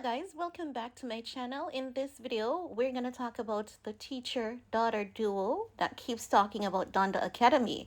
Hello guys, welcome back to my channel. In this video, we're going to talk about the teacher-daughter duo that keeps talking about Donda Academy.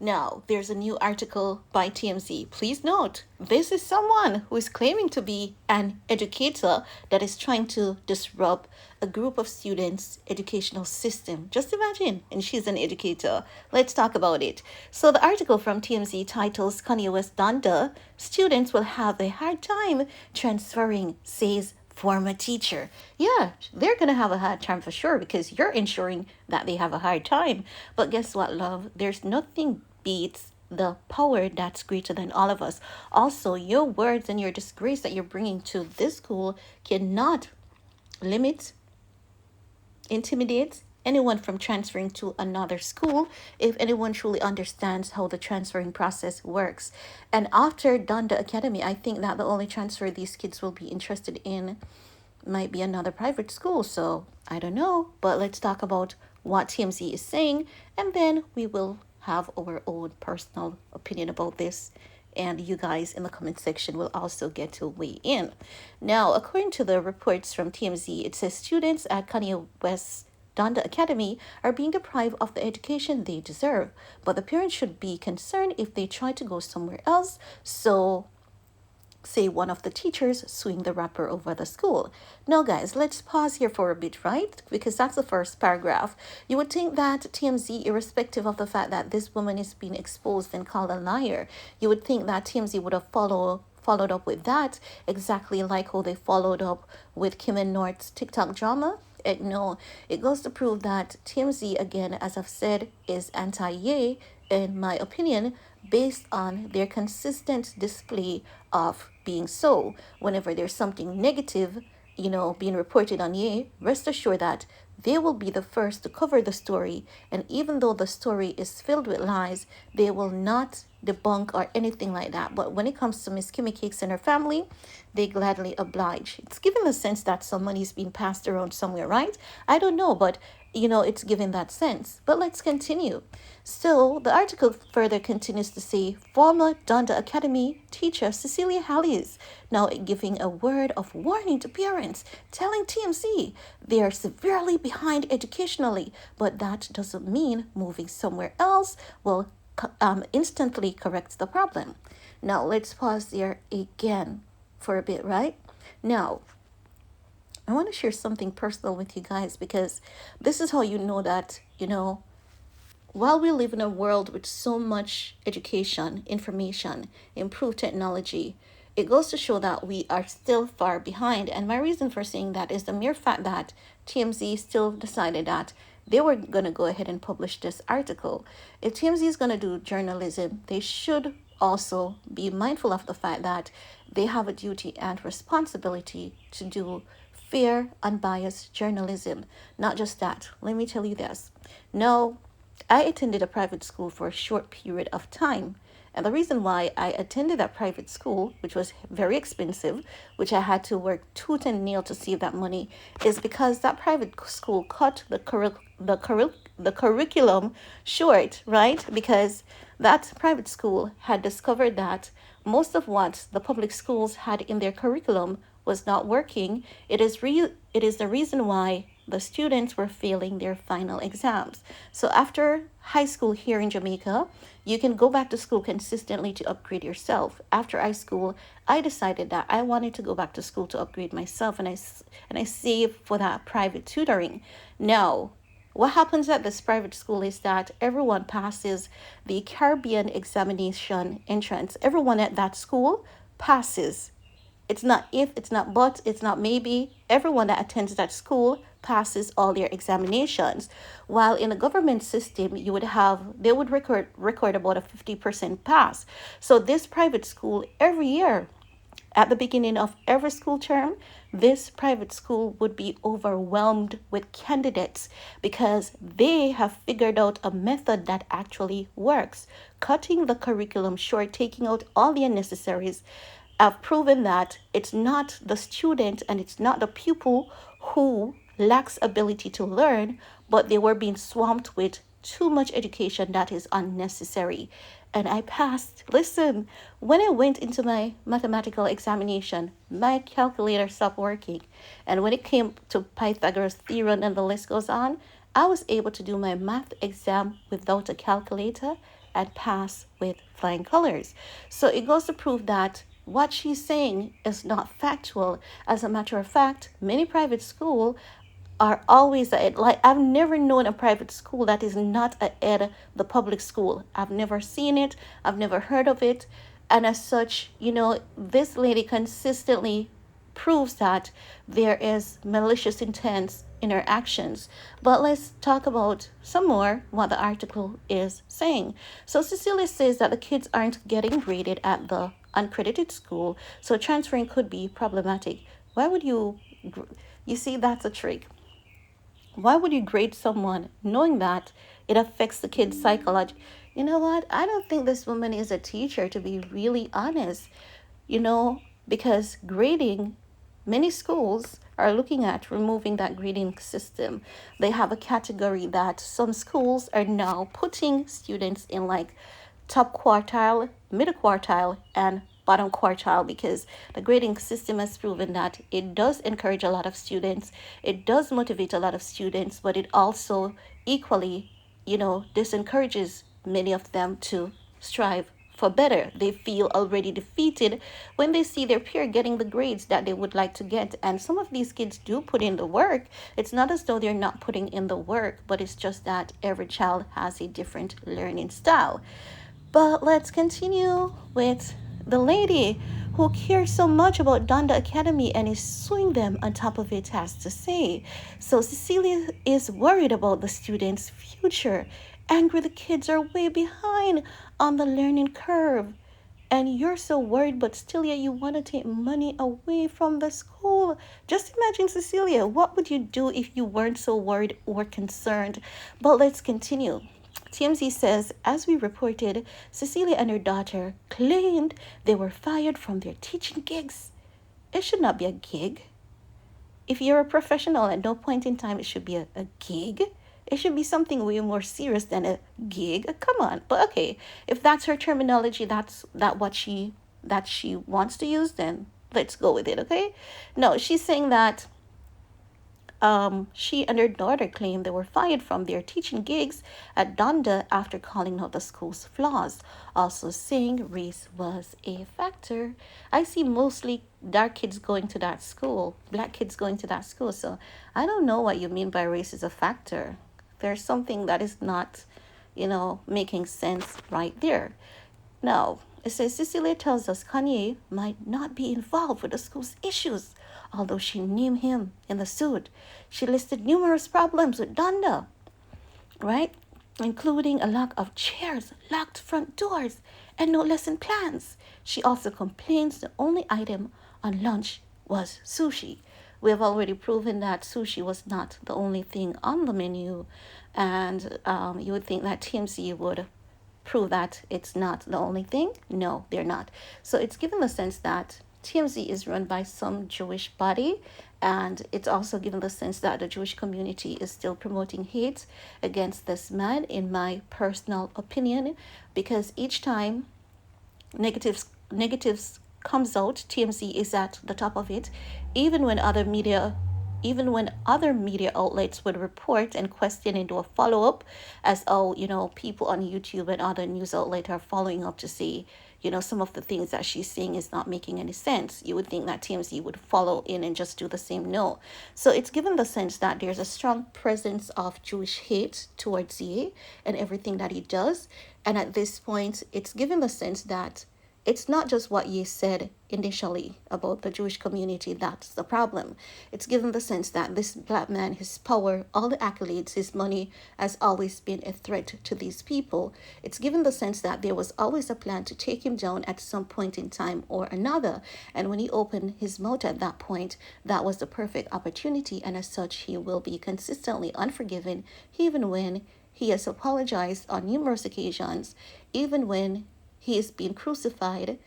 Now, there's a new article by TMZ. Please note, this is someone who is claiming to be an educator that is trying to disrupt a group of students' educational system. Just imagine, and she's an educator. Let's talk about it. So the article from TMZ titles Kanye West Donda, students will have a hard time transferring, says former teacher. Yeah, they're going to have a hard time for sure because you're ensuring that they have a hard time. But guess what, love? There's nothing beats the power that's greater than all of us. Also, your words and your disgrace that you're bringing to this school cannot limit, intimidate anyone from transferring to another school if anyone truly understands how the transferring process works. And after Donda Academy, I think that the only transfer these kids will be interested in might be another private school. So I don't know, but let's talk about what TMZ is saying, and then we will have our own personal opinion about this. And you guys in the comment section will also get to weigh in. Now, according to the reports from TMZ, it says students at Kanye West's Donda Academy are being deprived of the education they deserve, but the parents should be concerned if they try to go somewhere else. So say one of the teachers suing the rapper over the school. Now, guys, let's pause here for a bit, right? Because that's the first paragraph. You would think that TMZ, irrespective of the fact that this woman is being exposed and called a liar, you would think that TMZ would have followed up with that, exactly like how they followed up with Kim and North's TikTok drama. No, it goes to prove that TMZ, again, as I've said, is anti-Ye, in my opinion, based on their consistent display of being so. Whenever there's something negative, being reported on Ye, rest assured that they will be the first to cover the story. And even though the story is filled with lies, they will not debunk or anything like that. But when it comes to Miss Kimmy Cakes and her family, they gladly oblige. It's given the sense that some money is being passed around somewhere, right? I don't know, but it's given that sense. But let's continue. So the article further continues to say former Donda Academy teacher Cecilia Hallis now giving a word of warning to parents, telling TMZ they are severely behind educationally, but that doesn't mean moving somewhere else will instantly correct the problem. Now let's pause there again for a bit, right? Now, I want to share something personal with you guys because this is how you know that, while we live in a world with so much education, information, improved technology, it goes to show that we are still far behind. And my reason for saying that is the mere fact that TMZ still decided that they were going to go ahead and publish this article. If TMZ is going to do journalism, they should also be mindful of the fact that they have a duty and responsibility to do fair, unbiased journalism. Not just that. Let me tell you this. No, I attended a private school for a short period of time. And the reason why I attended that private school, which was very expensive, which I had to work tooth and nail to save that money, is because that private school cut the curriculum short, right? Because that private school had discovered that most of what the public schools had in their curriculum was not working. It is the reason why the students were failing their final exams. So after high school here in Jamaica, you can go back to school consistently to upgrade yourself. After high school, I decided that I wanted to go back to school to upgrade myself, and I saved for that private tutoring. Now, what happens at this private school is that everyone passes the Caribbean examination entrance. Everyone at that school passes. It's not if, it's not but, it's not maybe. Everyone that attends that school passes all their examinations. While in a government system, they would record about a 50% pass. So this private school, every year, at the beginning of every school term, this private school would be overwhelmed with candidates because they have figured out a method that actually works. Cutting the curriculum short, taking out all the unnecessaries, have proven that it's not the student and it's not the pupil who lacks ability to learn, but they were being swamped with too much education that is unnecessary. and I passed. Listen, when I went into my mathematical examination, my calculator stopped working. And when it came to Pythagoras theorem and the list goes on, I was able to do my math exam without a calculator and pass with flying colors. So it goes to prove that what she's saying is not factual. As a matter of fact, many private schools are always ahead. Like I've never known a private school that is not ahead of the public school. I've never seen it. I've never heard of it. And as such, this lady consistently proves that there is malicious intent in her actions. But let's talk about some more what the article is saying. So Cecilia says that the kids aren't getting graded at the uncredited school, so transferring could be problematic. Why would you see, that's a trick. Why would you grade someone knowing that it affects the kid's psychology? You know what? I don't think this woman is a teacher, to be really honest. You know, because grading, many schools are looking at removing that grading system. They have a category that some schools are now putting students in, like top quartile, middle quartile, and bottom quartile, because the grading system has proven that it does encourage a lot of students, it does motivate a lot of students, but it also equally, disencourages many of them to strive for better. They feel already defeated when they see their peer getting the grades that they would like to get. And some of these kids do put in the work. It's not as though they're not putting in the work, but it's just that every child has a different learning style. But let's continue with the lady who cares so much about Donda Academy and is suing them on top of it has to say. So Cecilia is worried about the students' future, angry the kids are way behind on the learning curve. And you're so worried, but still, yet you want to take money away from the school. Just imagine, Cecilia, what would you do if you weren't so worried or concerned? But let's continue. TMZ says, as we reported, Cecilia and her daughter claimed they were fired from their teaching gigs. It should not be a gig. If you're a professional, at no point in time it should be a gig. It should be something way more serious than a gig. Come on. But okay, if that's her terminology, that's what she wants to use, then let's go with it, okay? No, she's saying that she and her daughter claimed they were fired from their teaching gigs at Donda after calling out the school's flaws, also saying race was a factor. I see mostly dark kids going to that school, black kids going to that school, so I don't know what you mean by race is a factor. There's something that is not, making sense right there. Now, it says Cecilia tells us Kanye might not be involved with the school's issues, although she named him in the suit. She listed numerous problems with Donda, right? Including a lack of chairs, locked front doors, and no lesson plans. She also complains the only item on lunch was sushi. We have already proven that sushi was not the only thing on the menu, and you would think that TMC would prove that it's not the only thing. No, they're not. So it's given the sense that TMZ is run by some Jewish body, and it's also given the sense that the Jewish community is still promoting hate against this man, in my personal opinion, because each time negatives comes out, TMZ is at the top of it, even when other media outlets would report and question and do a follow-up, as people on YouTube and other news outlets are following up to see, some of the things that she's saying is not making any sense. You would think that TMZ would follow in and just do the same. No. So it's given the sense that there's a strong presence of Jewish hate towards Ye and everything that he does. And at this point, it's given the sense that it's not just what Ye said initially about the Jewish community that's the problem. It's given the sense that this black man, his power, all the accolades, his money has always been a threat to these people. It's given the sense that there was always a plan to take him down at some point in time or another. And when he opened his mouth at that point, that was the perfect opportunity. And as such, he will be consistently unforgiven, even when he has apologized on numerous occasions, even when he is being crucified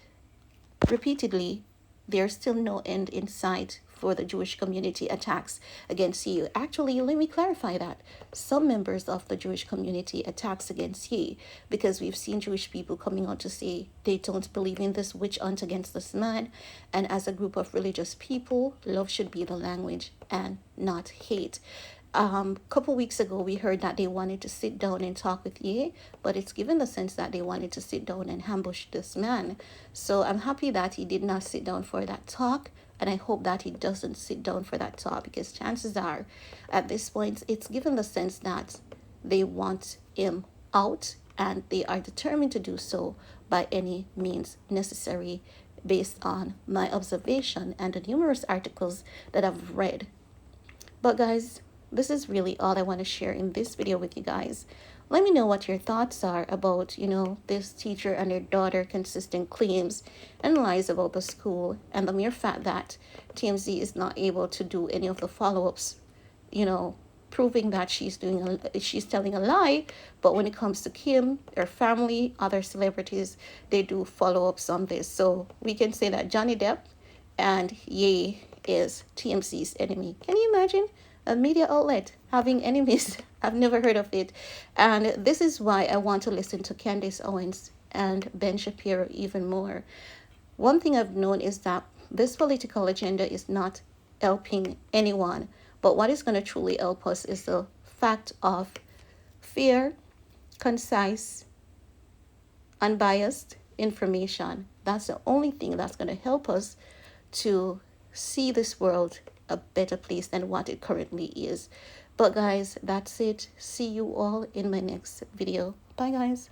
repeatedly. There's still no end in sight for the Jewish community attacks against you. Actually, let me clarify that. Some members of the Jewish community attacks against ye, because we've seen Jewish people coming out to say they don't believe in this witch hunt against this man. And as a group of religious people, love should be the language and not hate. Couple weeks ago we heard that they wanted to sit down and talk with Ye, but it's given the sense that they wanted to sit down and ambush this man. So I'm happy that he did not sit down for that talk, and I hope that he doesn't sit down for that talk, because chances are at this point it's given the sense that they want him out, and they are determined to do so by any means necessary, based on my observation and the numerous articles that I've read. But guys, this is really all I want to share in this video with you guys. Let me know what your thoughts are about, this teacher and her daughter consistent claims and lies about the school, and the mere fact that TMZ is not able to do any of the follow-ups, proving that she's telling a lie. But when it comes to Kim, her family, other celebrities, they do follow-ups on this. So we can say that Johnny Depp and Ye is TMC's enemy. Can you imagine a media outlet having enemies? I've never heard of it. And this is why I want to listen to Candace Owens and Ben Shapiro even more. One thing I've known is that this political agenda is not helping anyone. But what is going to truly help us is the fact of fair, concise, unbiased information. That's the only thing that's going to help us to see this world a better place than what it currently is. But guys, that's it. See you all in my next video. Bye guys.